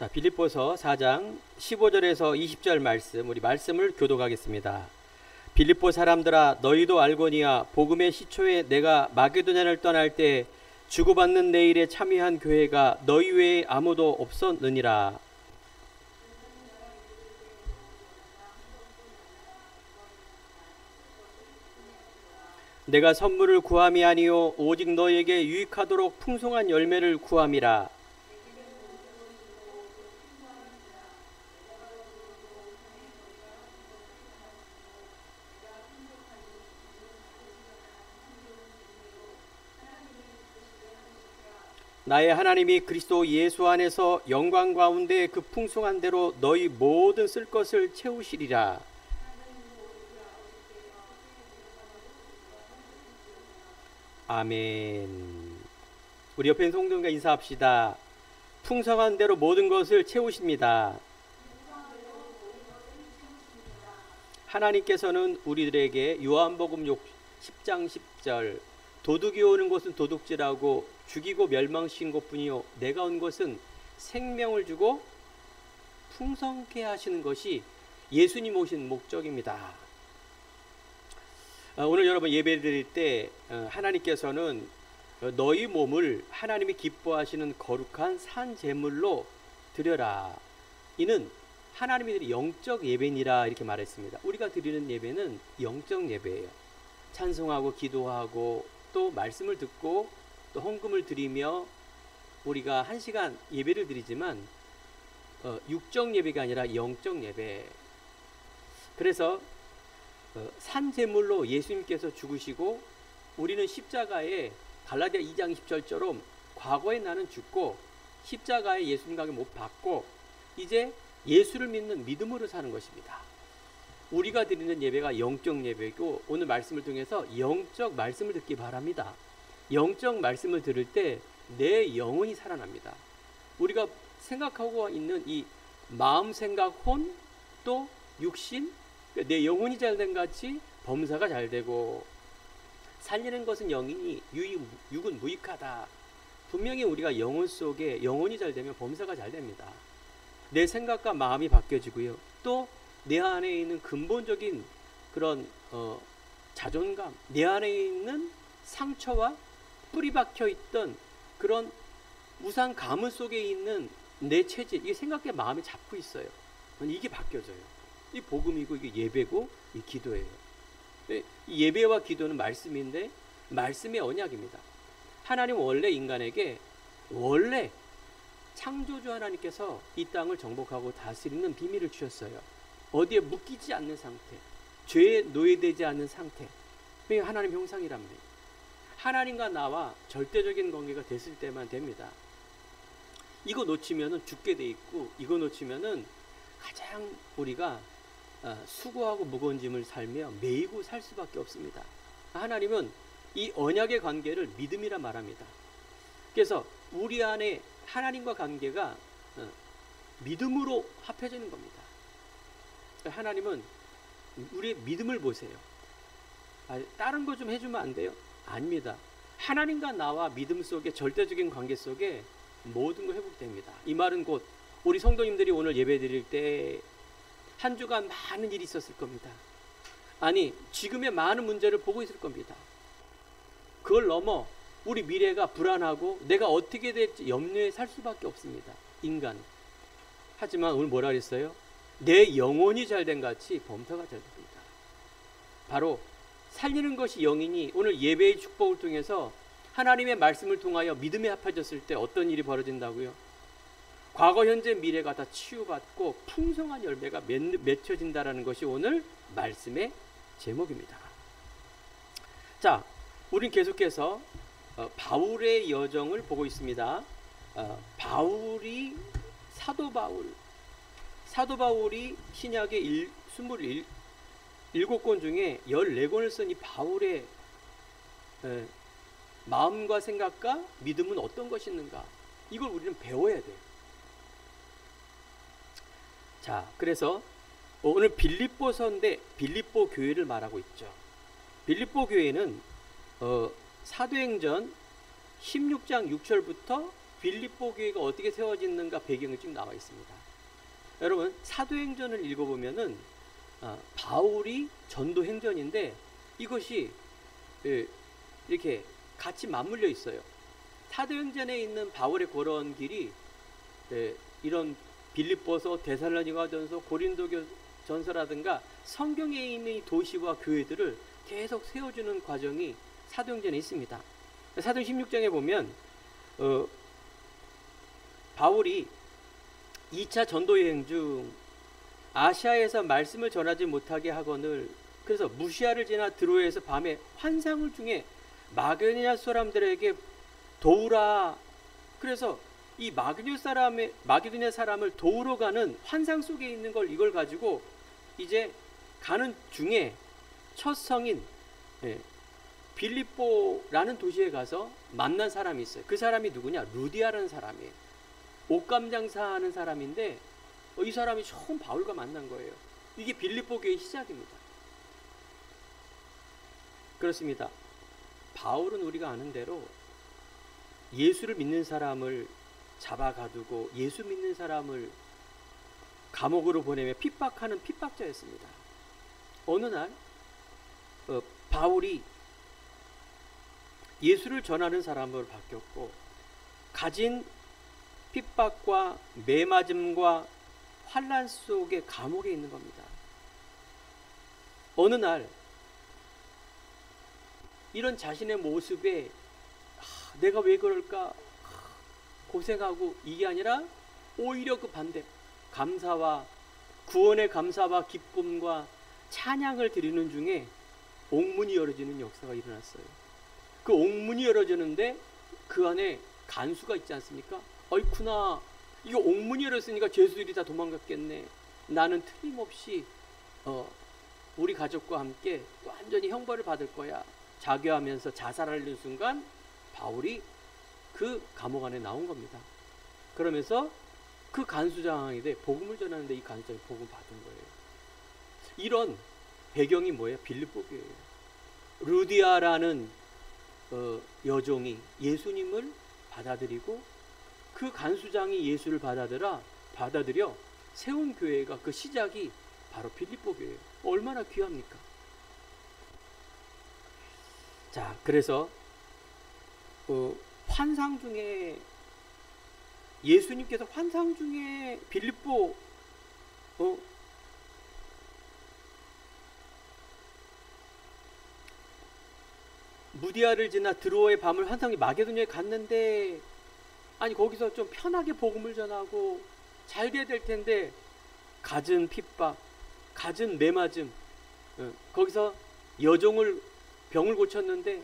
자, 빌립보서 4장 15절에서 20절 말씀, 우리 말씀을 교독하겠습니다. 빌립보 사람들아, 너희도 알거니와 복음의 시초에 내가 마게도냐를 떠날 때 주고받는 내 일에 참여한 교회가 너희 외에 아무도 없었느니라. 내가 선물을 구함이 아니요 오직 너희에게 유익하도록 풍성한 열매를 구함이라. 나의 하나님이 그리스도 예수 안에서 영광 가운데 그 풍성한 대로 너희 모든 쓸 것을 채우시리라. 아멘. 우리 옆에 있는 성도님과 인사합시다. 풍성한 대로 모든 것을 채우십니다. 하나님께서는 우리들에게 요한복음 10장 10절 도둑이 오는 것은 도둑질하고 죽이고 멸망시킨 것뿐이요 내가 온 것은 생명을 주고 풍성케 하시는 것이 예수님 오신 목적입니다. 오늘 여러분 예배 드릴 때 하나님께서는 너희 몸을 하나님이 기뻐하시는 거룩한 산 제물로 드려라. 이는 하나님이 드린 영적 예배니라 이렇게 말했습니다. 우리가 드리는 예배는 영적 예배예요. 찬송하고 기도하고 또 말씀을 듣고 또 헌금을 드리며 우리가 한 시간 예배를 드리지만 육적 예배가 아니라 영적 예배. 그래서 산 제물로 예수님께서 죽으시고 우리는 십자가에 갈라디아 2장 10절처럼 과거에 나는 죽고 십자가에 예수님과 못 박고 이제 예수를 믿는 믿음으로 사는 것입니다. 우리가 드리는 예배가 영적 예배고 오늘 말씀을 통해서 영적 말씀을 듣기 바랍니다. 영적 말씀을 들을 때 내 영혼이 살아납니다. 우리가 생각하고 있는 이 마음, 생각, 혼, 또 육신, 내 영혼이 잘된 같이 범사가 잘되고 살리는 것은 영이니 육은 무익하다. 분명히 우리가 영혼 속에 영혼이 잘되면 범사가 잘됩니다. 내 생각과 마음이 바뀌어지고요. 또 내 안에 있는 근본적인 그런 자존감, 내 안에 있는 상처와 뿌리 박혀 있던 그런 우상 가문 속에 있는 내 체질, 이게 생각과 마음이 잡고 있어요. 이게 바뀌어져요. 이 복음이고 이게 예배고 이 기도예요. 이 예배와 기도는 말씀인데 말씀의 언약입니다. 하나님 원래 인간에게 원래 창조주 하나님께서 이 땅을 정복하고 다스리는 비밀을 주셨어요. 어디에 묶이지 않는 상태, 죄에 노예되지 않는 상태. 그게 하나님 형상이랍니다. 하나님과 나와 절대적인 관계가 됐을 때만 됩니다. 이거 놓치면은 죽게 돼 있고 이거 놓치면은 가장 우리가 수고하고 무거운 짐을 살며 매이고 살 수밖에 없습니다. 하나님은 이 언약의 관계를 믿음이라 말합니다. 그래서 우리 안에 하나님과 관계가 믿음으로 합해지는 겁니다. 하나님은 우리의 믿음을 보세요. 다른 거 좀 해주면 안 돼요? 아닙니다. 하나님과 나와 믿음 속에 절대적인 관계 속에 모든 거 회복됩니다. 이 말은 곧 우리 성도님들이 오늘 예배 드릴 때 한 주간 많은 일이 있었을 겁니다. 아니 지금의 많은 문제를 보고 있을 겁니다. 그걸 넘어 우리 미래가 불안하고 내가 어떻게 될지 염려에 살 수밖에 없습니다. 인간. 하지만 오늘 뭐라 그랬어요? 내 영혼이 잘된 같이 범사가 잘됩니다. 바로 살리는 것이 영이니 오늘 예배의 축복을 통해서 하나님의 말씀을 통하여 믿음에 합해졌을 때 어떤 일이 벌어진다고요? 과거, 현재, 미래가 다 치유받고 풍성한 열매가 맺혀진다는 것이 오늘 말씀의 제목입니다. 자, 우린 계속해서 바울의 여정을 보고 있습니다. 바울이 사도 바울이 신약의 27권 중에 14권을 쓴 이 바울의 마음과 생각과 믿음은 어떤 것이었는가? 이걸 우리는 배워야 돼요. 자, 그래서 오늘 빌립보서인데 빌립보 교회를 말하고 있죠. 빌립보 교회는 사도행전 16장 6절부터 빌립보 교회가 어떻게 세워졌는가 배경이 좀 나와 있습니다. 여러분 사도행전을 읽어보면은 바울이 전도 행전인데 이것이 이렇게 같이 맞물려 있어요. 사도행전에 있는 바울의 걸어온 길이 이런 빌립보서, 데살로니가전서, 고린도전서라든가 성경에 있는 이 도시와 교회들을 계속 세워주는 과정이 사도행전에 있습니다. 사도행 16장에 보면 바울이 2차 전도여행 중 아시아에서 말씀을 전하지 못하게 하거늘 그래서 무시아를 지나 드로에서 밤에 환상을 중에 마게도냐 사람들에게 도우라. 그래서 이 마게도냐 사람을 도우러 가는 환상 속에 있는 이걸 가지고 이제 가는 중에 첫 성인 빌립보라는 도시에 가서 만난 사람이 있어요. 그 사람이 누구냐? 루디아라는 사람이에요. 옷감 장사하는 사람인데 이 사람이 처음 바울과 만난 거예요. 이게 빌립보 교회의 시작입니다. 그렇습니다. 바울은 우리가 아는 대로 예수를 믿는 사람을 잡아가두고 예수 믿는 사람을 감옥으로 보내며 핍박하는 핍박자였습니다. 어느 날 바울이 예수를 전하는 사람으로 바뀌었고 가진 핍박과 매맞음과 환난 속에 감옥에 있는 겁니다. 어느 날 이런 자신의 모습에 내가 왜 그럴까 고생하고 이게 아니라 오히려 그 반대 감사와 구원의 감사와 기쁨과 찬양을 드리는 중에 옥문이 열어지는 역사가 일어났어요. 그 옥문이 열어지는데 그 안에 간수가 있지 않습니까? 어이쿠나 이거 옥문이 열었으니까 죄수들이 다 도망갔겠네. 나는 틀림없이 우리 가족과 함께 완전히 형벌을 받을 거야. 자교하면서 자살하려는 순간 바울이 그 감옥 안에 나온 겁니다. 그러면서 그 간수장이 돼 복음을 전하는데 이 간수장이 복음을 받은 거예요. 이런 배경이 뭐예요? 빌립보 교회예요. 루디아라는 여종이 예수님을 받아들이고 그 간수장이 예수를 받아들여 세운 교회가 그 시작이 바로 빌립보 교회예요. 얼마나 귀합니까? 자, 그래서 환상 중에 예수님께서 환상 중에 빌립보 무디아를 지나 드로의 밤을 환상이 마게도냐에 갔는데 아니 거기서 좀 편하게 복음을 전하고 잘 돼야 될 텐데 갖은 핍박, 갖은 매맞음, 거기서 여종을 병을 고쳤는데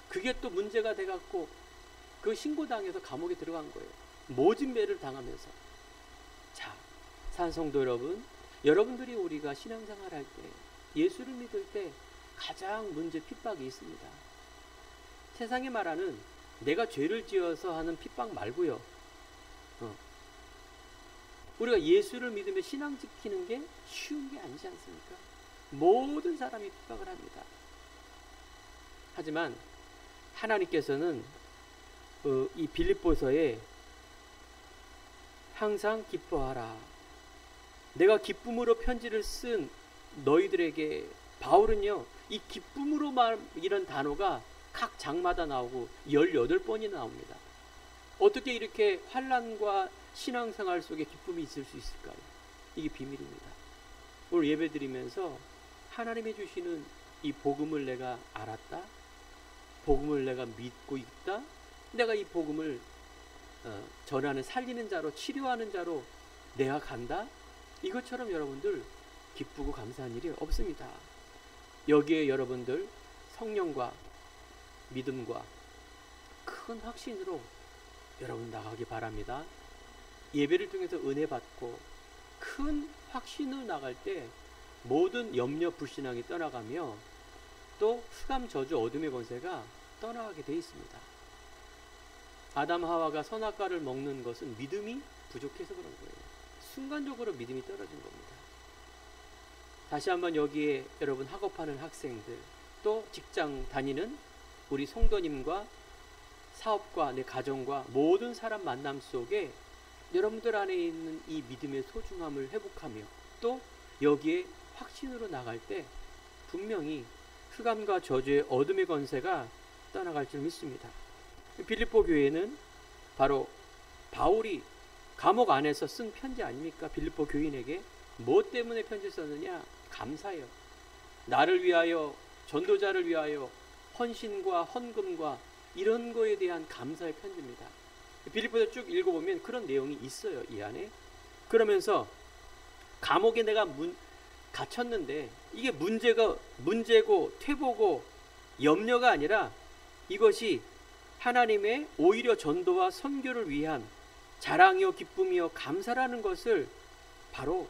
그게 또 문제가 돼갖고 그 신고당해서 감옥에 들어간 거예요. 모진 매를 당하면서. 자, 산성도 여러분, 여러분들이 우리가 신앙생활 할 때 예수를 믿을 때 가장 문제 핍박이 있습니다. 세상에 말하는 내가 죄를 지어서 하는 핍박 말고요. 우리가 예수를 믿으며 신앙 지키는 게 쉬운 게 아니지 않습니까? 모든 사람이 핍박을 합니다. 하지만 하나님께서는 이 빌립보서에 항상 기뻐하라. 내가 기쁨으로 편지를 쓴 너희들에게 바울은요. 이 기쁨으로 이런 단어가 각 장마다 나오고 18번이 나옵니다. 어떻게 이렇게 환난과 신앙생활 속에 기쁨이 있을 수 있을까요? 이게 비밀입니다. 오늘 예배드리면서 하나님이 주시는 이 복음을 내가 알았다. 복음을 내가 믿고 있다. 내가 이 복음을 전하는 살리는 자로 치료하는 자로 내가 간다. 이것처럼 여러분들 기쁘고 감사한 일이 없습니다. 여기에 여러분들 성령과 믿음과 큰 확신으로 여러분 나가기 바랍니다. 예배를 통해서 은혜 받고 큰 확신으로 나갈 때 모든 염려 불신앙이 떠나가며 또 흑암 저주 어둠의 권세가 떠나가게 되어 있습니다. 아담 하와가 선악과를 먹는 것은 믿음이 부족해서 그런 거예요. 순간적으로 믿음이 떨어진 겁니다. 다시 한번 여기에 여러분 학업하는 학생들 또 직장 다니는 우리 성도님과 사업과 내 가정과 모든 사람 만남 속에 여러분들 안에 있는 이 믿음의 소중함을 회복하며 또 여기에 확신으로 나갈 때 분명히 흑암과 저주의 어둠의 권세가 떠나갈 줄 믿습니다. 빌립보 교회는 바로 바울이 감옥 안에서 쓴 편지 아닙니까? 빌립보 교인에게 뭐 때문에 편지 썼느냐? 감사해요. 나를 위하여, 전도자를 위하여 헌신과 헌금과 이런 거에 대한 감사의 편지입니다. 빌립보서 쭉 읽어보면 그런 내용이 있어요, 이 안에. 그러면서 감옥에 내가 갇혔는데 이게 문제고 퇴보고 염려가 아니라 이것이 하나님의 오히려 전도와 선교를 위한 자랑이요 기쁨이요 감사라는 것을 바로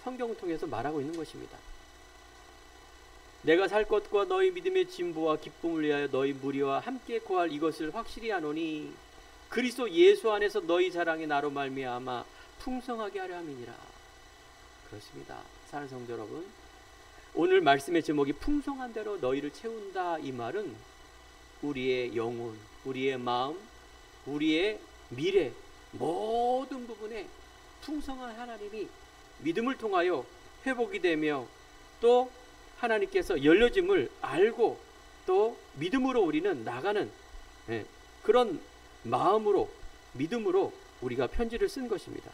성경을 통해서 말하고 있는 것입니다. 내가 살 것과 너희 믿음의 진보와 기쁨을 위하여 너희 무리와 함께 구할 이것을 확실히 하노니 그리스도 예수 안에서 너희 자랑이 나로 말미암아 풍성하게 하려 함이니라. 그렇습니다. 사랑하는 성도 여러분, 오늘 말씀의 제목이 풍성한 대로 너희를 채운다. 이 말은 우리의 영혼, 우리의 마음, 우리의 미래 모든 부분에 풍성한 하나님이 믿음을 통하여 회복이 되며 또 하나님께서 열려짐을 알고 또 믿음으로 우리는 나가는 그런 마음으로 믿음으로 우리가 편지를 쓴 것입니다.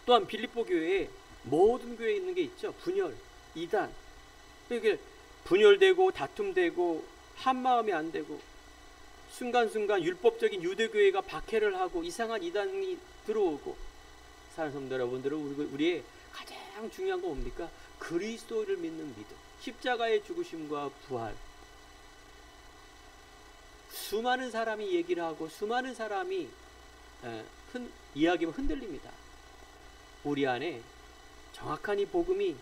또한 빌립보 교회에 모든 교회에 있는 게 있죠. 분열, 이단. 이게 분열되고 다툼되고 한마음이 안 되고 순간순간 율법적인 유대교회가 박해를 하고 이상한 이단이 들어오고. 사랑하는 성도 여러분들은 우리의 가장 중요한 건 뭡니까? 그리스도를 믿는 믿음, 십자가의 죽으심과 부활. 수많은 사람이 얘기를 하고 수많은 사람이 이야기하면 흔들립니다. 우리 안에 정확한 이 복음이,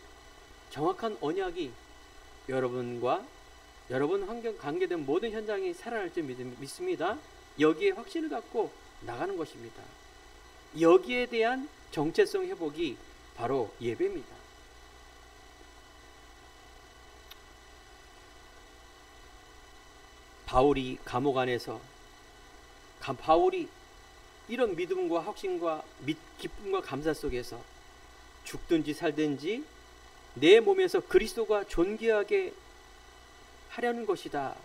정확한 언약이 여러분과 여러분 환경 관계된 모든 현장이 살아날 줄 믿습니다. 여기에 확신을 갖고 나가는 것입니다. 여기에 대한 정체성 회복이 바로 예배입니다. 바울이 감옥 안에서 바울이 이런 믿음과 확신과 기쁨과 감사 속에서 죽든지 살든지 내 몸에서 그리스도가 존귀하게 하려는 것이다.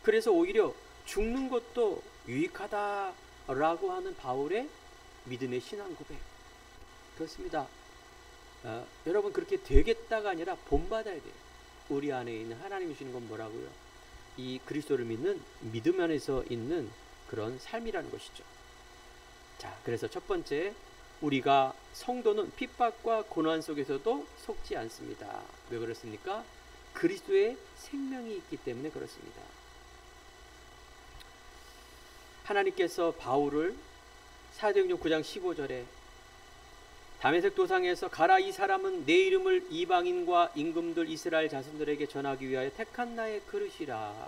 그래서 오히려 죽는 것도 유익하다라고 하는 바울의 믿음의 신앙 고백. 그렇습니다. 여러분 그렇게 되겠다가 아니라 본받아야 돼요. 우리 안에 있는 하나님이 주시는 건 뭐라고요? 이 그리스도를 믿는 믿음 안에서 있는 그런 삶이라는 것이죠. 자, 그래서 첫 번째, 우리가 성도는 핍박과 고난 속에서도 속지 않습니다. 왜 그렇습니까? 그리스도의 생명이 있기 때문에 그렇습니다. 하나님께서 바울을 사도행전 9장 15절에 다메섹 도상에서 가라, 이 사람은 내 이름을 이방인과 임금들 이스라엘 자손들에게 전하기 위하여 택한 나의 그릇이라.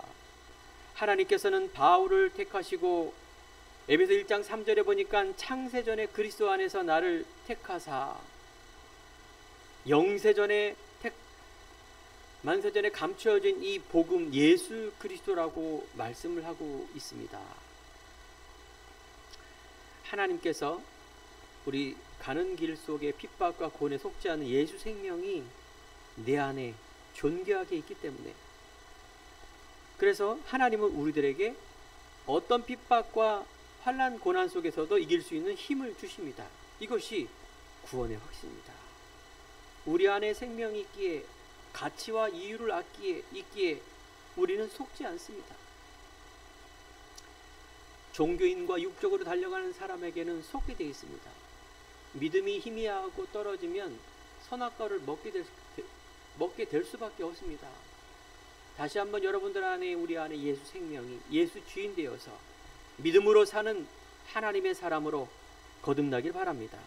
하나님께서는 바울을 택하시고 에베소 1장 3절에 보니까 창세전에 그리스도 안에서 나를 택하사 영세전에 만세전에 감추어진 이 복음 예수 그리스도라고 말씀을 하고 있습니다. 하나님께서 우리 가는 길 속에 핍박과 고난에 속지 않은 예수 생명이 내 안에 존귀하게 있기 때문에, 그래서 하나님은 우리들에게 어떤 핍박과 환난 고난 속에서도 이길 수 있는 힘을 주십니다. 이것이 구원의 확신입니다. 우리 안에 생명이 있기에, 가치와 이유를 있기에 우리는 속지 않습니다. 종교인과 육적으로 달려가는 사람에게는 속게 되어 있습니다. 믿음이 희미하고 떨어지면 선악과를 먹게 될 수밖에 없습니다. 다시 한번 여러분들 안에, 우리 안에 예수 생명이, 예수 주인 되어서 믿음으로 사는 하나님의 사람으로 거듭나길 바랍니다.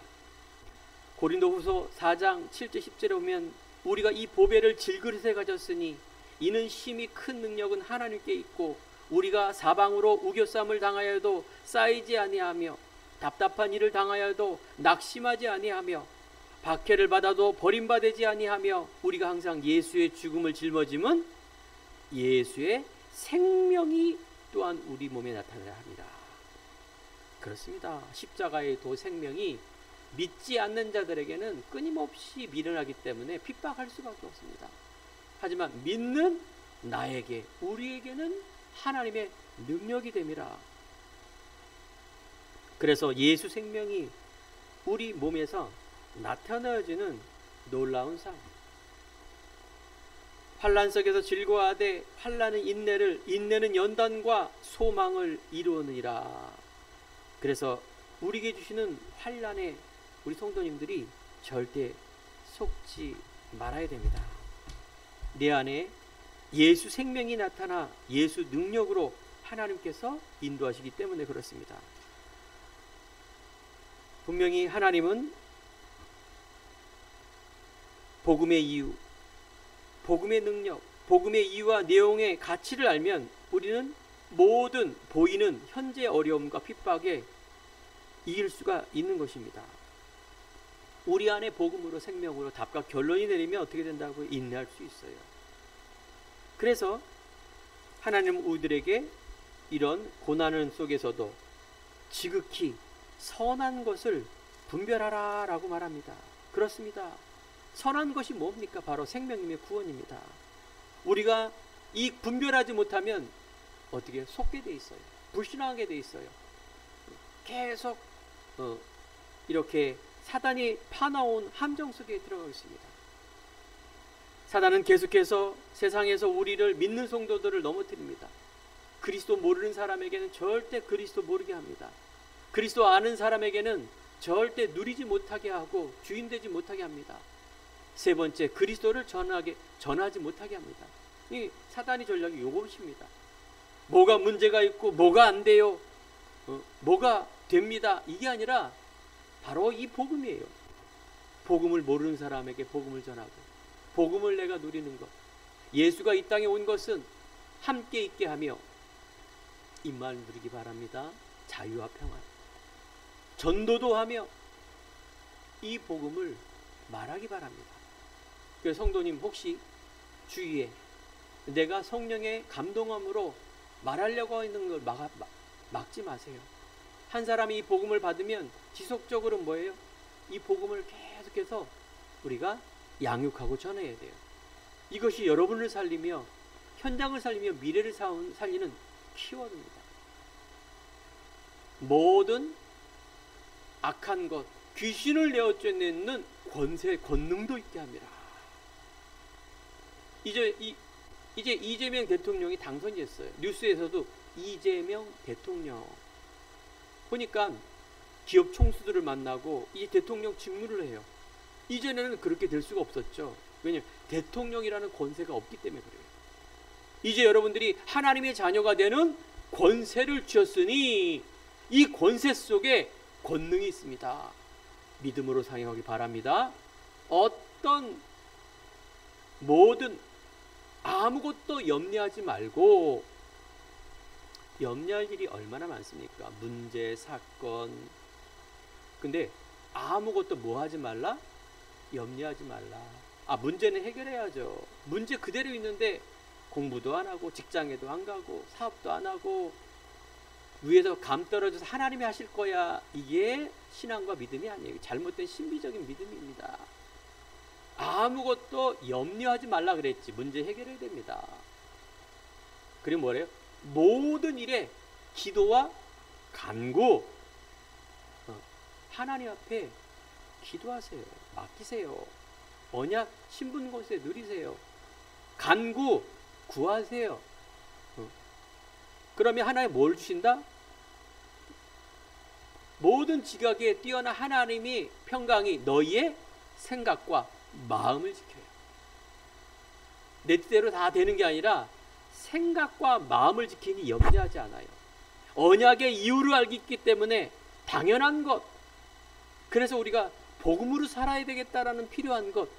고린도후서 4장 7절 10절에 보면 우리가 이 보배를 질그릇에 가졌으니 이는 심히 큰 능력은 하나님께 있고 우리가 사방으로 우겨쌈을 당하여도 쌓이지 아니하며 답답한 일을 당하여도 낙심하지 아니하며 박해를 받아도 버림받지 아니하며 우리가 항상 예수의 죽음을 짊어짐은 예수의 생명이 또한 우리 몸에 나타나야 합니다. 그렇습니다. 십자가의 도 생명이 믿지 않는 자들에게는 끊임없이 미련하기 때문에 핍박할 수밖에 없습니다. 하지만 믿는 나에게, 우리에게는 하나님의 능력이 됨이라. 그래서 예수 생명이 우리 몸에서 나타나지는 놀라운 삶. 환난 속에서 즐거워하되 환난은 인내를, 인내는 연단과 소망을 이루느니라. 그래서 우리에게 주시는 환난에 우리 성도님들이 절대 속지 말아야 됩니다. 내 안에 예수 생명이 나타나 예수 능력으로 하나님께서 인도하시기 때문에 그렇습니다. 분명히 하나님은 복음의 이유, 복음의 능력, 복음의 이유와 내용의 가치를 알면 우리는 모든 보이는 현재 어려움과 핍박에 이길 수가 있는 것입니다. 우리 안에 복음으로 생명으로 답과 결론이 내리면 어떻게 된다고? 인내할 수 있어요. 그래서 하나님은 우리들에게 이런 고난 속에서도 지극히 선한 것을 분별하라 라고 말합니다. 그렇습니다. 선한 것이 뭡니까? 바로 생명님의 구원입니다. 우리가 이 분별하지 못하면 어떻게 속게 돼 있어요. 불신하게 돼 있어요. 계속 이렇게 사단이 파놓은 함정 속에 들어가고 있습니다. 사단은 계속해서 세상에서 우리를 믿는 성도들을 넘어뜨립니다. 그리스도 모르는 사람에게는 절대 그리스도 모르게 합니다. 그리스도 아는 사람에게는 절대 누리지 못하게 하고 주인되지 못하게 합니다. 세 번째, 그리스도를 전하지 못하게 합니다. 이 사단의 전략이 이것입니다. 뭐가 문제가 있고 뭐가 안 돼요, 뭐가 됩니다, 이게 아니라 바로 이 복음이에요. 복음을 모르는 사람에게 복음을 전하고 복음을 내가 누리는 것. 예수가 이 땅에 온 것은 함께 있게 하며 임마을 누리기 바랍니다. 자유와 평안. 전도도 하며 이 복음을 말하기 바랍니다. 그래서 성도님 혹시 주위에 내가 성령의 감동함으로 말하려고 하는 걸 막지 마세요. 한 사람이 이 복음을 받으면 지속적으로 뭐예요? 이 복음을 계속해서 우리가 양육하고 전해야 돼요. 이것이 여러분을 살리며 현장을 살리며 미래를 살리는 키워드입니다. 모든 악한 것, 귀신을 내어 쫓는 권세, 권능도 있게 합니다. 이제 이재명 대통령이 당선됐어요. 뉴스에서도 이재명 대통령 보니까 기업 총수들을 만나고 이 대통령 직무를 해요. 이전에는 그렇게 될 수가 없었죠. 왜냐하면 대통령이라는 권세가 없기 때문에 그래요. 이제 여러분들이 하나님의 자녀가 되는 권세를 주셨으니 이 권세 속에 권능이 있습니다. 믿음으로 사용하기 바랍니다. 어떤 모든 아무것도 염려하지 말고, 염려할 일이 얼마나 많습니까? 문제, 사건. 근데 아무것도 뭐 하지 말라? 염려하지 말라. 문제는 해결해야죠. 문제 그대로 있는데 공부도 안 하고 직장에도 안 가고 사업도 안 하고 위에서 감 떨어져서 하나님이 하실 거야. 이게 신앙과 믿음이 아니에요. 잘못된 신비적인 믿음입니다. 아무것도 염려하지 말라 그랬지. 문제 해결해야 됩니다. 그리고 뭐래요? 모든 일에 기도와 간구, 하나님 앞에 기도하세요. 맡기세요. 언약 신분 곳에 누리세요. 간구 구하세요. 그러면 하나님 뭘 주신다? 모든 지각에 뛰어난 하나님이 평강이 너희의 생각과 마음을 지켜요. 내 뜻대로 다 되는 게 아니라 생각과 마음을 지키니 염려하지 않아요. 언약의 이유를 알기 때문에 당연한 것. 그래서 우리가 복음으로 살아야 되겠다라는 필요한 것.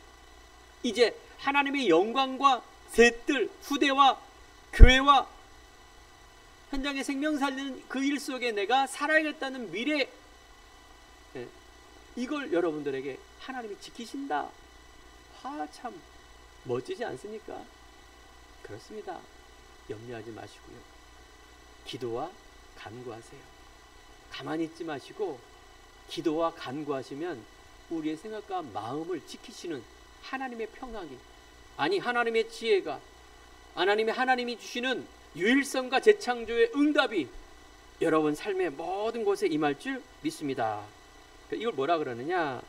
이제 하나님의 영광과 셋들, 후대와 교회와 현장의 생명 살리는 그 일 속에 내가 살아야겠다는 미래, 이걸 여러분들에게 하나님이 지키신다. 참 멋지지 않습니까? 그렇습니다. 염려하지 마시고요. 기도와 간구하세요. 가만히 있지 마시고 기도와 간구하시면 우리의 생각과 마음을 지키시는 하나님의 평강이, 아니 하나님의 지혜가, 하나님이 주시는 유일성과 재창조의 응답이 여러분 삶의 모든 곳에 임할 줄 믿습니다. 이걸 뭐라 그러느냐?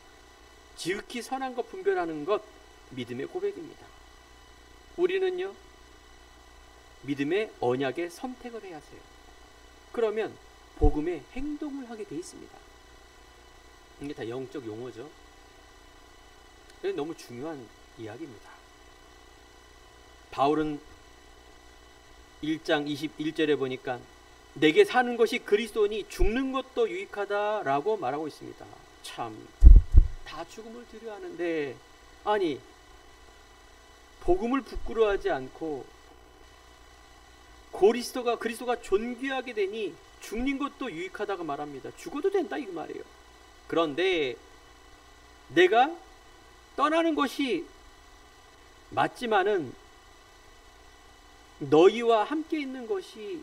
지극히 선한 것 분별하는 것, 믿음의 고백입니다. 우리는요, 믿음의 언약의 선택을 해야 하세요. 그러면 복음의 행동을 하게 돼 있습니다. 이게 다 영적 용어죠. 이게 너무 중요한 이야기입니다. 바울은 1장 21절에 보니까 내게 사는 것이 그리스도니 죽는 것도 유익하다라고 말하고 있습니다. 참, 다 죽음을 두려 하는데, 아니 복음을 부끄러워하지 않고 그리스도가 존귀하게 되니 죽는 것도 유익하다고 말합니다. 죽어도 된다 이 말이에요. 그런데 내가 떠나는 것이 맞지만은 너희와 함께 있는 것이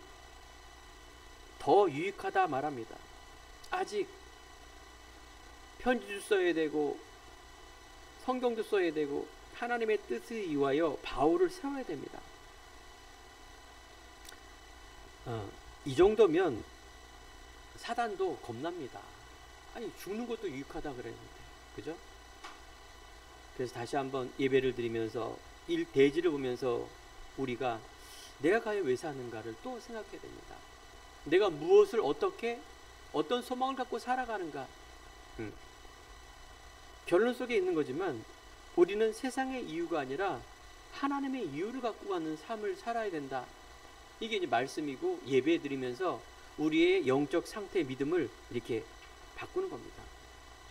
더 유익하다 말합니다. 아직 편지도 써야 되고 성경도 써야 되고 하나님의 뜻을 위하여 바울을 세워야 됩니다. 이 정도면 사단도 겁납니다. 아니 죽는 것도 유익하다 그랬는데, 그죠? 그래서 다시 한번 예배를 드리면서 대지를 보면서 우리가 내가 과연 왜 사는가를 또 생각해야 됩니다. 내가 무엇을 어떤 소망을 갖고 살아가는가. 결론 속에 있는 거지만 우리는 세상의 이유가 아니라 하나님의 이유를 갖고 가는 삶을 살아야 된다. 이게 이제 말씀이고, 예배 드리면서 우리의 영적 상태의 믿음을 이렇게 바꾸는 겁니다.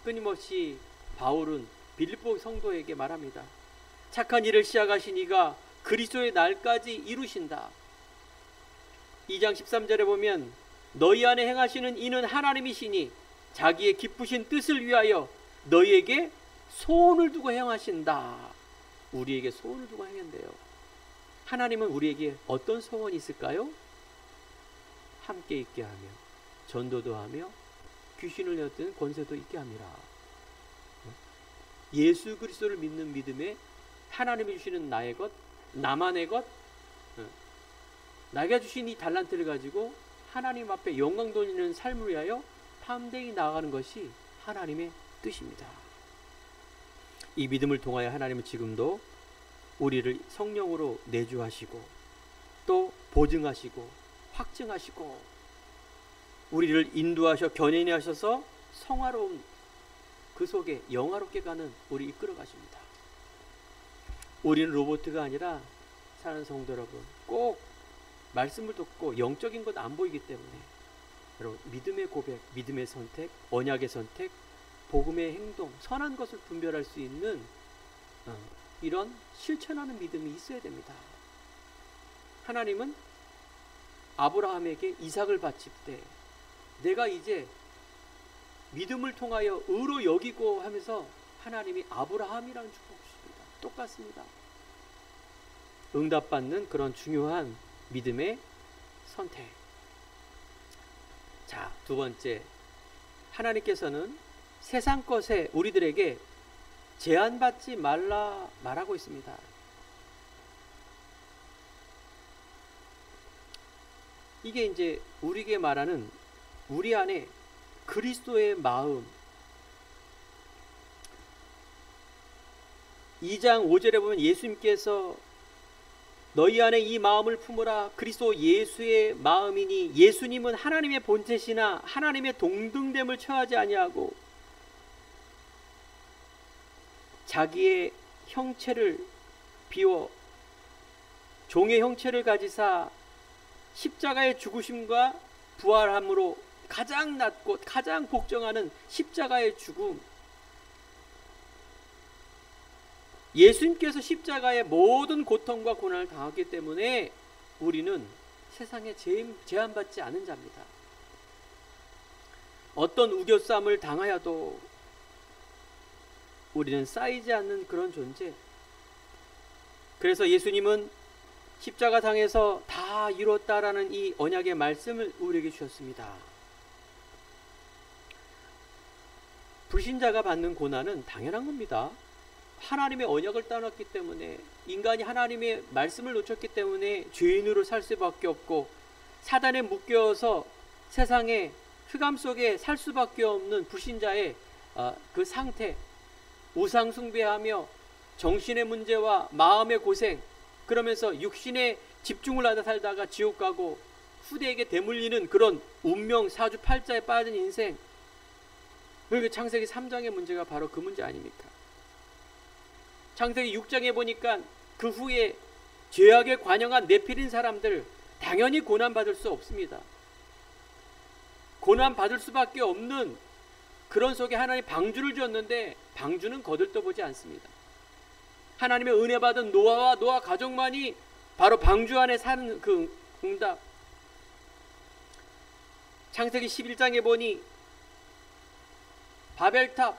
끊임없이 바울은 빌립보 성도에게 말합니다. 착한 일을 시작하신 이가 그리스도의 날까지 이루신다. 2장 13절에 보면 너희 안에 행하시는 이는 하나님이시니 자기의 기쁘신 뜻을 위하여 너희에게 소원을 두고 행하신다. 우리에게 소원을 두고 행한대요. 하나님은 우리에게 어떤 소원이 있을까요? 함께 있게 하며 전도도 하며 귀신을 내어뜨는 권세도 있게 함이라. 예수 그리스도를 믿는 믿음에 하나님이 주시는 나의 것, 나만의 것, 나에게 주신 이 달란트를 가지고 하나님 앞에 영광 돌리는 삶을 위하여 담대히 나아가는 것이 하나님의 뜻입니다. 이 믿음을 통하여 하나님은 지금도 우리를 성령으로 내주하시고 또 보증하시고 확증하시고 우리를 인도하셔 견인히 하셔서 성화로운 그 속에 영화롭게 가는 우리 이끌어 가십니다. 우리는 로봇가 아니라 사랑하는 성도 여러분, 꼭 말씀을 듣고 영적인 것 안 보이기 때문에 여러분 믿음의 고백, 믿음의 선택, 언약의 선택, 복음의 행동, 선한 것을 분별할 수 있는 이런 실천하는 믿음이 있어야 됩니다. 하나님은 아브라함에게 이삭을 바칠 때 내가 이제 믿음을 통하여 의로 여기고 하면서 하나님이 아브라함이라는 축복을 주십니다. 똑같습니다. 응답받는 그런 중요한 믿음의 선택. 자, 두 번째, 하나님께서는 세상 것에 우리들에게 제한받지 말라 말하고 있습니다. 이게 이제 우리에게 말하는 우리 안에 그리스도의 마음. 2장 5절에 보면 예수님께서 너희 안에 이 마음을 품으라 그리스도 예수의 마음이니 예수님은 하나님의 본체시나 하나님의 동등됨을 처하지 아니하고 자기의 형체를 비워 종의 형체를 가지사 십자가의 죽으심과 부활함으로 가장 낮고 가장 복종하는 십자가의 죽음, 예수님께서 십자가의 모든 고통과 고난을 당했기 때문에 우리는 세상에 제한받지 않은 자입니다. 어떤 우겨쌈을 당하여도 우리는 쌓이지 않는 그런 존재. 그래서 예수님은 십자가상에서 다 이뤘다라는 이 언약의 말씀을 우리에게 주셨습니다. 불신자가 받는 고난은 당연한 겁니다. 하나님의 언약을 떠났기 때문에, 인간이 하나님의 말씀을 놓쳤기 때문에 죄인으로 살 수밖에 없고 사단에 묶여서 세상의 흑암 속에 살 수밖에 없는 불신자의 그 상태, 우상 숭배하며 정신의 문제와 마음의 고생, 그러면서 육신에 집중을 하다 살다가 지옥 가고 후대에게 대물리는 그런 운명 사주팔자에 빠진 인생, 그리고 창세기 3장의 문제가 바로 그 문제 아닙니까? 창세기 6장에 보니까 그 후에 죄악에 관영한 네피린 사람들 당연히 고난받을 수 없습니다. 고난받을 수밖에 없는 그런 속에 하나님 방주를 줬는데 방주는 거들떠보지 않습니다. 하나님의 은혜 받은 노아와 노아 가족만이 바로 방주 안에 사는 그 응답. 창세기 11장에 보니 바벨탑,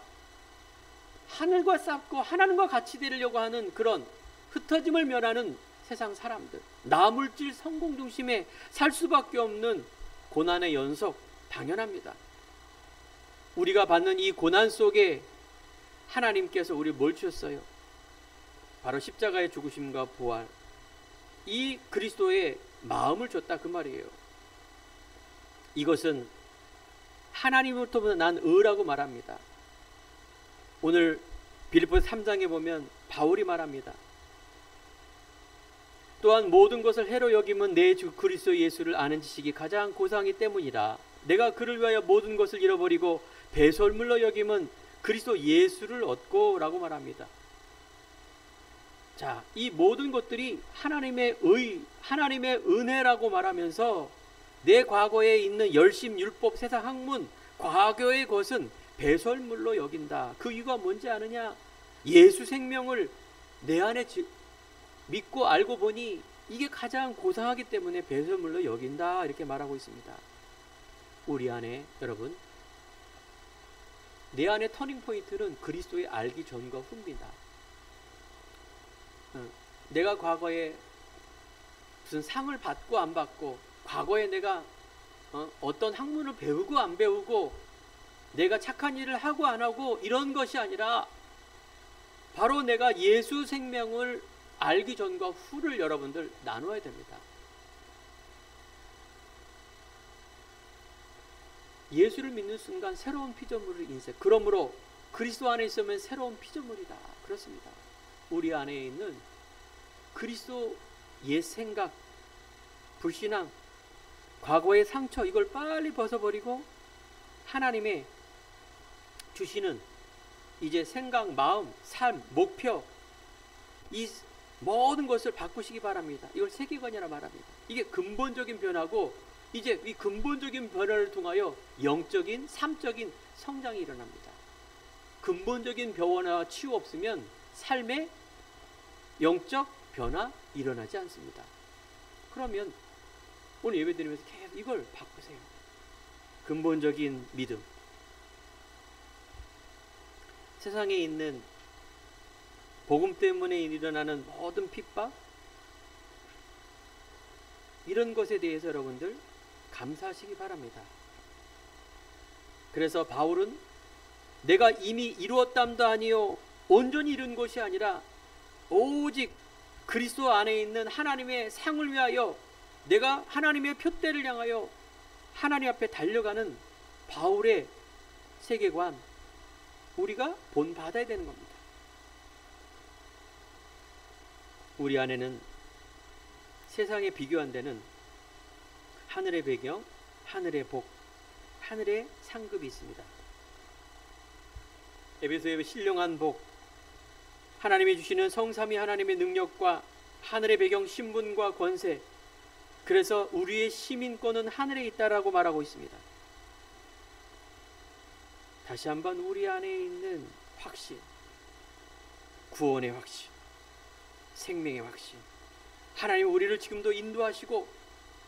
하늘과 쌓고 하나님과 같이 되려고 하는 그런 흩어짐을 면하는 세상 사람들, 나물질 성공 중심에 살 수밖에 없는 고난의 연속, 당연합니다. 우리가 받는 이 고난 속에 하나님께서 우리 뭘 주셨어요? 바로 십자가의 죽으심과 부활, 이 그리스도의 마음을 줬다 그 말이에요. 이것은 하나님으로부터 난 의라고 말합니다. 오늘 빌립보서 3장에 보면 바울이 말합니다. 또한 모든 것을 해로 여김은 내 주 그리스도 예수를 아는 지식이 가장 고상이 때문이라. 내가 그를 위하여 모든 것을 잃어버리고 배설물로 여김은 그리스도 예수를 얻고 라고 말합니다. 자, 이 모든 것들이 하나님의 의, 하나님의 은혜라고 말하면서 내 과거에 있는 열심, 율법, 세상 학문, 과거의 것은 배설물로 여긴다. 그 이유가 뭔지 아느냐? 예수 생명을 내 안에 믿고 알고 보니 이게 가장 고상하기 때문에 배설물로 여긴다, 이렇게 말하고 있습니다. 우리 안에, 여러분, 내 안의 터닝 포인트는 그리스도의 알기 전과 후입니다. 내가 과거에 무슨 상을 받고 안 받고, 과거에 내가 어떤 학문을 배우고 안 배우고, 내가 착한 일을 하고 안 하고, 이런 것이 아니라 바로 내가 예수 생명을 알기 전과 후를 여러분들 나누어야 됩니다. 예수를 믿는 순간 새로운 피조물을 인생, 그러므로 그리스도 안에 있으면 새로운 피조물이다. 그렇습니다. 우리 안에 있는 그리스도 옛 생각, 불신앙, 과거의 상처, 이걸 빨리 벗어버리고 하나님의 주시는 이제 생각, 마음, 삶, 목표, 이 모든 것을 바꾸시기 바랍니다. 이걸 세계관이라 말합니다. 이게 근본적인 변화고, 이제 이 근본적인 변화를 통하여 영적인, 삶적인 성장이 일어납니다. 근본적인 변화와 치유 없으면 삶의 영적 변화 일어나지 않습니다. 그러면 오늘 예배 드리면서 계속 이걸 바꾸세요. 근본적인 믿음. 세상에 있는 복음 때문에 일어나는 모든 핍박, 이런 것에 대해서 여러분들 감사하시기 바랍니다. 그래서 바울은 내가 이미 이루었담도 아니요 온전히 이룬 것이 아니라 오직 그리스도 안에 있는 하나님의 상을 위하여, 내가 하나님의 표대를 향하여 하나님 앞에 달려가는 바울의 세계관, 우리가 본받아야 되는 겁니다. 우리 안에는 세상에 비교 안 되는 하늘의 배경, 하늘의 복, 하늘의 상급이 있습니다. 에베소의 신령한 복, 하나님이 주시는 성삼위 하나님의 능력과 하늘의 배경, 신분과 권세, 그래서 우리의 시민권은 하늘에 있다라고 말하고 있습니다. 다시 한번 우리 안에 있는 확신, 구원의 확신, 생명의 확신, 하나님 우리를 지금도 인도하시고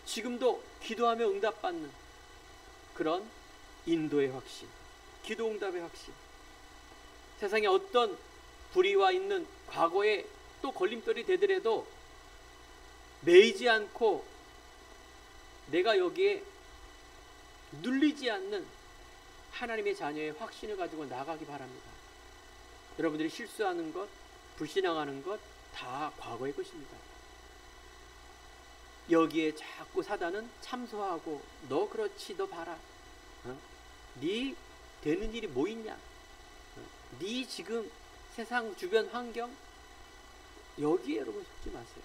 지금도 기도하며 응답받는 그런 인도의 확신, 기도 응답의 확신, 세상에 어떤 불의와 있는 과거에 또 걸림돌이 되더라도 매이지 않고 내가 여기에 눌리지 않는 하나님의 자녀의 확신을 가지고 나가기 바랍니다. 여러분들이 실수하는 것, 불신앙하는 것 다 과거의 것입니다. 여기에 자꾸 사단은 참소하고 너 그렇지, 너 봐라, 네 되는 일이 뭐 있냐, 네 지금 세상 주변 환경, 여기에 여러분 속지 마세요.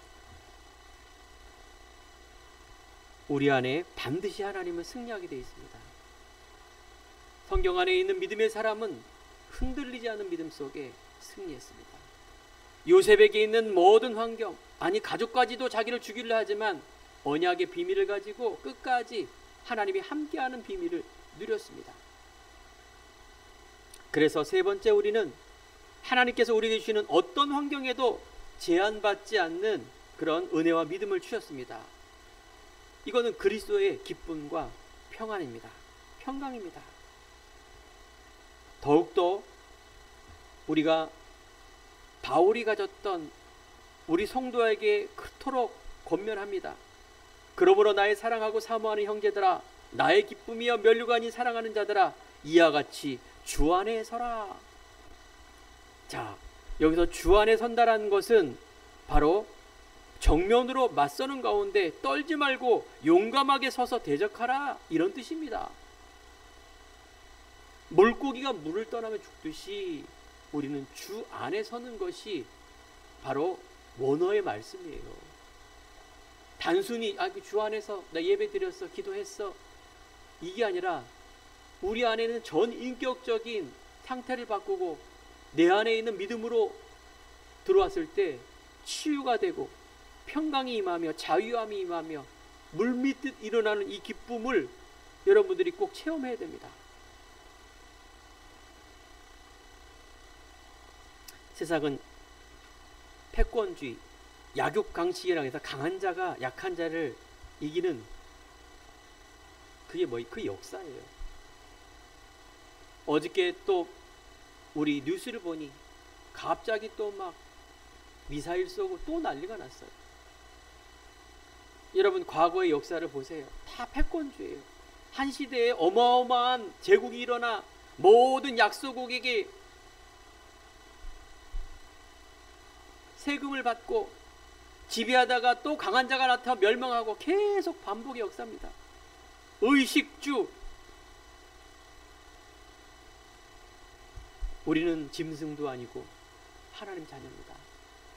우리 안에 반드시 하나님은 승리하게 되어 있습니다. 성경 안에 있는 믿음의 사람은 흔들리지 않은 믿음 속에 승리했습니다. 요셉에게 있는 모든 환경, 아니 가족까지도 자기를 죽이려 하지만 언약의 비밀을 가지고 끝까지 하나님이 함께하는 비밀을 누렸습니다. 그래서 세 번째, 우리는 하나님께서 우리에게 주시는 어떤 환경에도 제한받지 않는 그런 은혜와 믿음을 주셨습니다. 이거는 그리스도의 기쁨과 평안입니다. 평강입니다. 더욱더 우리가 바울이 가졌던 우리 성도에게 그토록 권면합니다. 그러므로 나의 사랑하고 사모하는 형제들아, 나의 기쁨이여 면류관이 사랑하는 자들아, 이와 같이 주 안에 서라. 자, 여기서 주 안에 선다라는 것은 바로 정면으로 맞서는 가운데 떨지 말고 용감하게 서서 대적하라, 이런 뜻입니다. 물고기가 물을 떠나면 죽듯이 우리는 주 안에 서는 것이 바로 원어의 말씀이에요. 단순히 주 안에서 나 예배 드렸어, 기도했어, 이게 아니라 우리 안에는 전인격적인 상태를 바꾸고 내 안에 있는 믿음으로 들어왔을 때 치유가 되고 평강이 임하며 자유함이 임하며 물밀듯 일어나는 이 기쁨을 여러분들이 꼭 체험해야 됩니다. 세상은 패권주의, 약육강식이라고 해서 강한 자가 약한 자를 이기는, 그게 그 역사예요. 어저께 또 우리 뉴스를 보니 갑자기 또 막 미사일 쏘고 또 난리가 났어요. 여러분, 과거의 역사를 보세요. 다 패권주의예요. 한 시대에 어마어마한 제국이 일어나 모든 약소국에게 세금을 받고 지배하다가 또 강한 자가 나타나 멸망하고 계속 반복의 역사입니다. 의식주. 우리는 짐승도 아니고 하나님 자녀입니다.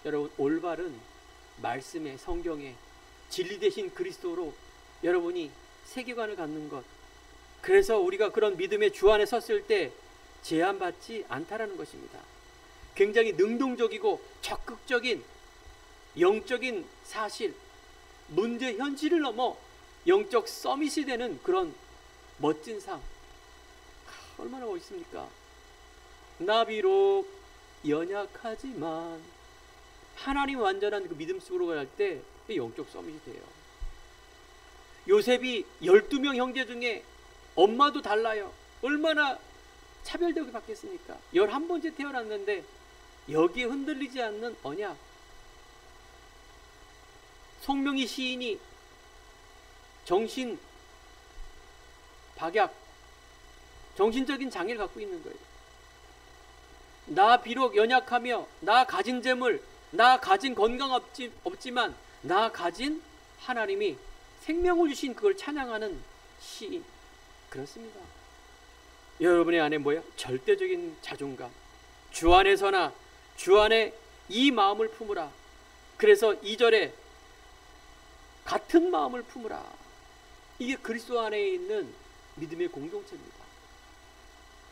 여러분, 올바른 말씀의 성경에 진리 되신 그리스도로 여러분이 세계관을 갖는 것, 그래서 우리가 그런 믿음의 주 안에 섰을 때 제한받지 않다라는 것입니다. 굉장히 능동적이고 적극적인 영적인 사실, 문제 현실을 넘어 영적 서밋이 되는 그런 멋진 삶, 얼마나 멋있습니까? 나 비록 연약하지만 하나님 완전한 그 믿음 속으로 갈 때 영적 서밋이 돼요. 요셉이 12명 형제 중에 엄마도 달라요. 얼마나 차별되게 받겠습니까? 11번째 태어났는데 여기에 흔들리지 않는 언약. 송명희 시인이 정신 박약, 정신적인 장애를 갖고 있는 거예요. 나 비록 연약하며 나 가진 재물, 나 가진 건강 없지만 나 가진 하나님이 생명을 주신 그걸 찬양하는 시인. 그렇습니다. 여러분의 안에 뭐야? 절대적인 자존감. 주 안에서나 주 안에 이 마음을 품으라. 그래서 2절에 같은 마음을 품으라. 이게 그리스도 안에 있는 믿음의 공동체입니다.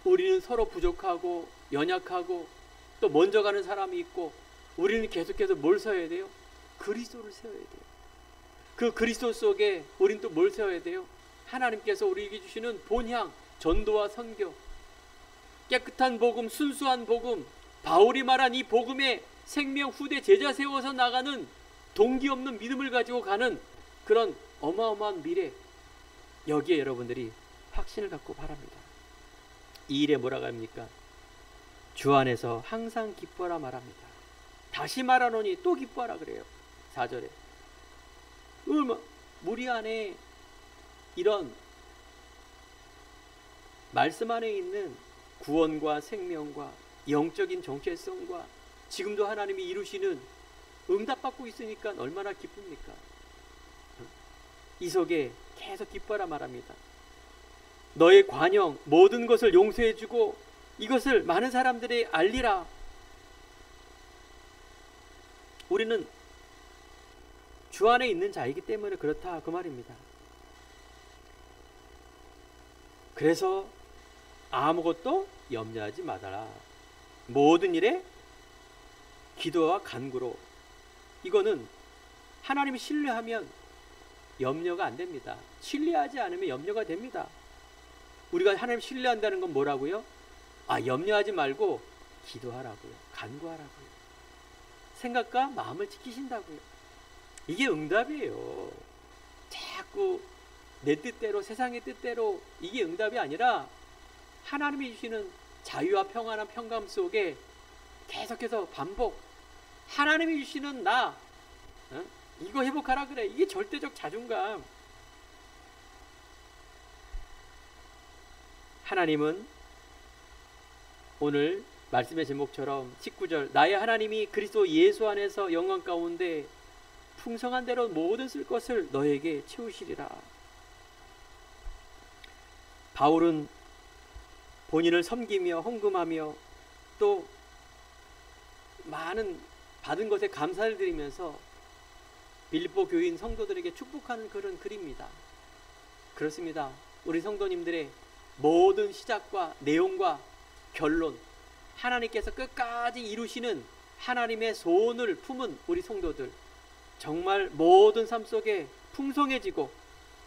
우리는 서로 부족하고 연약하고 또 먼저 가는 사람이 있고, 우리는 계속해서 뭘 세워야 돼요? 그리스도를 세워야 돼요. 그 그리스도 속에 우리는 또 뭘 세워야 돼요? 하나님께서 우리에게 주시는 본향, 전도와 선교, 깨끗한 복음, 순수한 복음, 바울이 말한 이 복음의 생명 후대 제자 세워서 나가는 동기 없는 믿음을 가지고 가는 그런 어마어마한 미래, 여기에 여러분들이 확신을 갖고 바랍니다. 이 일에 뭐라고 합니까? 주 안에서 항상 기뻐하라 말합니다. 다시 말하노니 또 기뻐하라 그래요. 4절에 우리 안에 이런 말씀 안에 있는 구원과 생명과 영적인 정체성과 지금도 하나님이 이루시는 응답받고 있으니까 얼마나 기쁩니까? 이 속에 계속 기뻐라 말합니다. 너의 관영 모든 것을 용서해주고 이것을 많은 사람들이 알리라. 우리는 주 안에 있는 자이기 때문에 그렇다 그 말입니다. 그래서 아무것도 염려하지 말아라. 모든 일에 기도와 간구로. 이거는 하나님을 신뢰하면 염려가 안 됩니다. 신뢰하지 않으면 염려가 됩니다. 우리가 하나님 신뢰한다는 건 뭐라고요? 염려하지 말고 기도하라고요. 간구하라고요. 생각과 마음을 지키신다고요. 이게 응답이에요. 자꾸 내 뜻대로 세상의 뜻대로 이게 응답이 아니라 하나님이 주시는 자유와 평안과 평강 속에 계속해서 반복. 하나님이 주시는 나 이거 회복하라 그래. 이게 절대적 자존감. 하나님은 오늘 말씀의 제목처럼 19절 나의 하나님이 그리스도 예수 안에서 영광 가운데 풍성한 대로 모든 쓸 것을 너에게 채우시리라. 바울은 본인을 섬기며 헌금하며 또 많은 받은 것에 감사를 드리면서 빌립보 교인 성도들에게 축복하는 그런 글입니다. 그렇습니다. 우리 성도님들의 모든 시작과 내용과 결론, 하나님께서 끝까지 이루시는 하나님의 소원을 품은 우리 성도들, 정말 모든 삶 속에 풍성해지고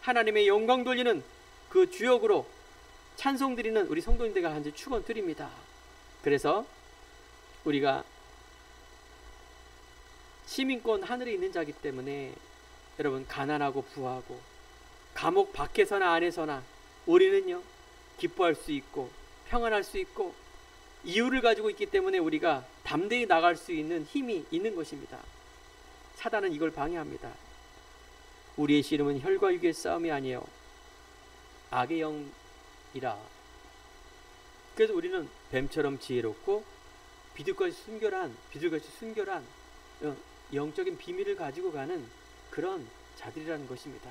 하나님의 영광 돌리는 그 주역으로 찬송 드리는 우리 성도님들과 한번 축원드립니다. 그래서 우리가 시민권 하늘에 있는 자이기 때문에 여러분 가난하고 부하고 감옥 밖에서나 안에서나 우리는요 기뻐할 수 있고 평안할 수 있고 이유를 가지고 있기 때문에 우리가 담대히 나갈 수 있는 힘이 있는 것입니다. 사단은 이걸 방해합니다. 우리의 씨름은 혈과 육의 싸움이 아니에요. 악의 영이라. 그래서 우리는 뱀처럼 지혜롭고 비둘같이 순결한 영적인 비밀을 가지고 가는 그런 자들이라는 것입니다.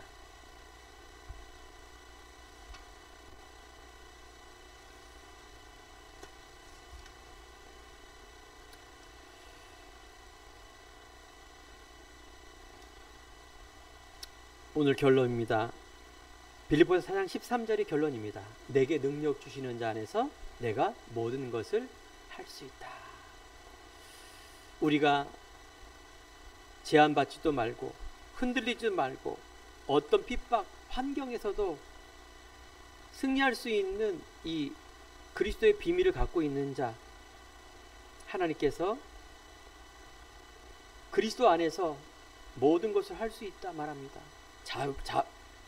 오늘 결론입니다. 빌립보서 4장 13절이 결론입니다. 내게 능력 주시는 자 안에서 내가 모든 것을 할 수 있다. 우리가 제한받지도 말고 흔들리지도 말고 어떤 핍박 환경에서도 승리할 수 있는 이 그리스도의 비밀을 갖고 있는 자, 하나님께서 그리스도 안에서 모든 것을 할 수 있다 말합니다.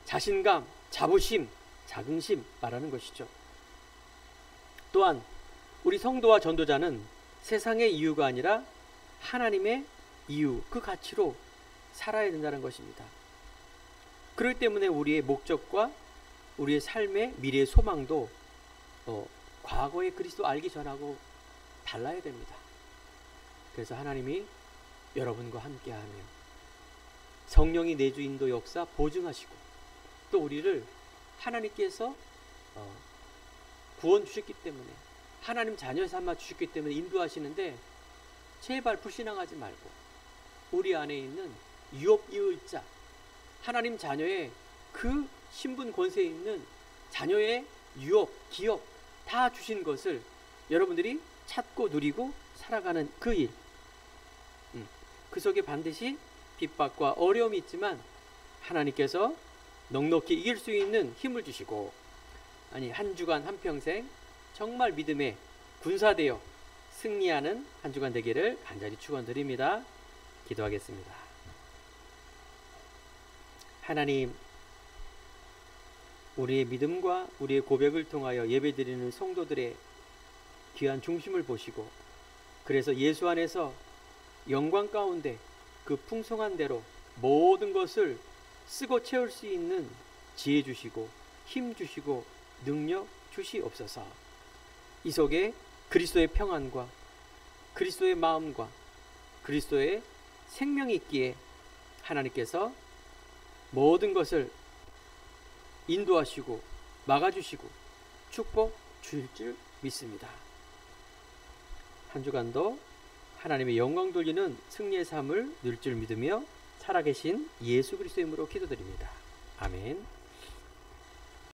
자신감, 자부심, 자긍심 말하는 것이죠. 또한 우리 성도와 전도자는 세상의 이유가 아니라 하나님의 이유, 그 가치로 살아야 된다는 것입니다. 그렇기 때문에 우리의 목적과 우리의 삶의 미래의 소망도 과거의 그리스도 알기 전하고 달라야 됩니다. 그래서 하나님이 여러분과 함께하며 성령이 내주 인도 역사 보증하시고 또 우리를 하나님께서 구원 주셨기 때문에 하나님 자녀 삼아 주셨기 때문에 인도하시는데 제발 불신앙하지 말고 우리 안에 있는 유업이을자 하나님 자녀의 그 신분 권세에 있는 자녀의 유업, 기업 다 주신 것을 여러분들이 찾고 누리고 살아가는 그 일, 그 속에 반드시 핍박과 어려움이 있지만 하나님께서 넉넉히 이길 수 있는 힘을 주시고 한 주간 한평생 정말 믿음의 군사되어 승리하는 한 주간 되기를 간절히 축원드립니다. 기도하겠습니다. 하나님, 우리의 믿음과 우리의 고백을 통하여 예배드리는 성도들의 귀한 중심을 보시고 그래서 예수 안에서 영광 가운데 그 풍성한 대로 모든 것을 쓰고 채울 수 있는 지혜 주시고 힘 주시고 능력 주시옵소서. 이 속에 그리스도의 평안과 그리스도의 마음과 그리스도의 생명이 있기에 하나님께서 모든 것을 인도하시고 막아주시고 축복 주실 줄 믿습니다. 한 주간도 하나님의 영광 돌리는 승리의 삶을 누릴 줄 믿으며 살아계신 예수 그리스도의 이름으로 기도드립니다. 아멘.